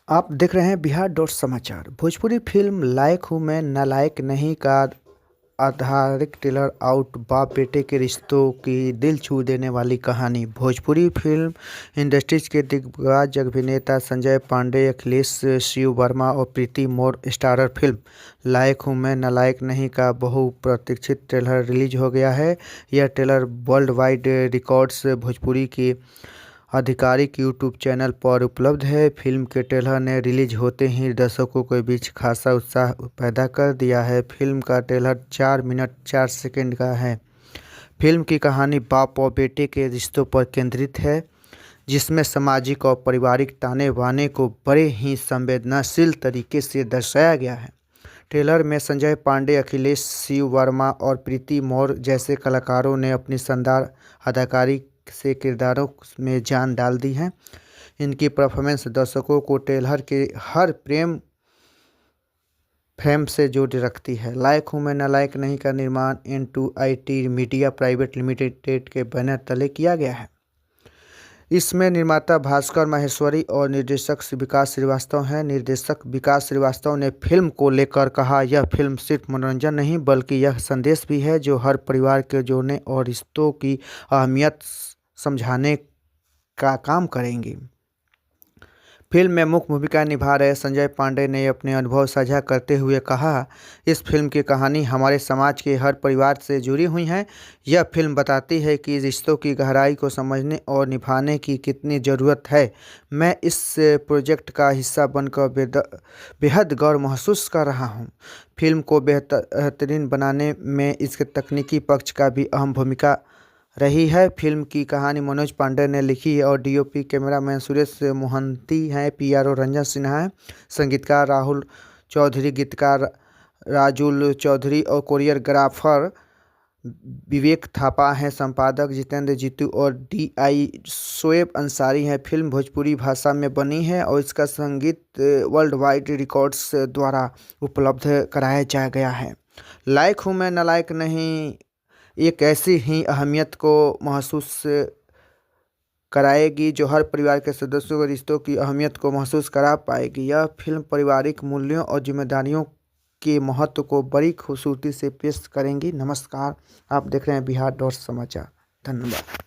आप देख रहे हैं बिहार डॉट समाचार। भोजपुरी फिल्म लायक हूँ मैं नालायक नहीं का आधारित ट्रेलर आउट। बाप बेटे के रिश्तों की दिल छू देने वाली कहानी। भोजपुरी फिल्म इंडस्ट्रीज के दिग्गज अभिनेता संजय पांडे, अखिलेश शिव वर्मा और प्रीति मोर स्टारर फिल्म लायक हूँ मैं नालायक नहीं का बहुप्रतीक्षित ट्रेलर रिलीज हो गया है। यह trailer world wide records Bhojpuri की आधिकारिक यूट्यूब चैनल पर उपलब्ध है। फिल्म के ट्रेलर ने रिलीज होते ही दर्शकों के बीच खासा उत्साह पैदा कर दिया है। फिल्म का ट्रेलर 4 मिनट 4 सेकंड का है। फिल्म की कहानी बाप और बेटे के रिश्तों पर केंद्रित है, जिसमें सामाजिक और पारिवारिक ताने बाने को बड़े ही संवेदनशील तरीके से दर्शाया गया है। ट्रेलर में संजय पांडे, अखिलेश शिव वर्मा और प्रीति मोर जैसे कलाकारों ने अपनी शानदार अदाकारी से किरदारों में जान डाल दी है। इनकी परफॉर्मेंस दर्शकों को ट्रेलर के हर फ्रेम से जोड़े रखती है। लायक हूँ मैं नालायक नहीं का निर्माण N2IT मीडिया प्राइवेट लिमिटेड के बैनर तले किया गया है। इसमें निर्माता भास्कर माहेश्वरी और निर्देशक विकास श्रीवास्तव हैं। निर्देशक विकास श्रीवास्तव ने फिल्म को लेकर कहा, यह फिल्म सिर्फ मनोरंजन नहीं बल्कि यह संदेश भी है जो हर परिवार के जोड़ने और रिश्तों की अहमियत समझाने का काम करेंगी। फिल्म में मुख्य भूमिका निभा रहे संजय पांडे ने अपने अनुभव साझा करते हुए कहा, इस फिल्म की कहानी हमारे समाज के हर परिवार से जुड़ी हुई है। यह फिल्म बताती है कि रिश्तों की गहराई को समझने और निभाने की कितनी ज़रूरत है। मैं इस प्रोजेक्ट का हिस्सा बनकर बेहद गौरव महसूस कर रहा हूँ। फिल्म को बेहतरीन बनाने में इसके तकनीकी पक्ष का भी अहम भूमिका रही है। फिल्म की कहानी मनोज पांडे ने लिखी है और DOP कैमरामैन सुरेश मोहंती हैं, PRO रंजन सिन्हा है, संगीतकार राहुल चौधरी, गीतकार राजुल चौधरी और कोरियोग्राफर विवेक थापा हैं, संपादक जितेंद्र जीतू और DI शोएब अंसारी हैं। फिल्म भोजपुरी भाषा में बनी है और इसका संगीत वर्ल्ड वाइड रिकॉर्ड्स द्वारा उपलब्ध कराया जा गया है। लायक हूँ मैं नालायक नहीं एक ऐसी ही अहमियत को महसूस कराएगी जो हर परिवार के सदस्यों के रिश्तों की अहमियत को महसूस करा पाएगी। यह फिल्म पारिवारिक मूल्यों और जिम्मेदारियों के महत्व को बड़ी खूबसूरती से पेश करेंगी। नमस्कार, आप देख रहे हैं बिहार डॉट समाचार। धन्यवाद।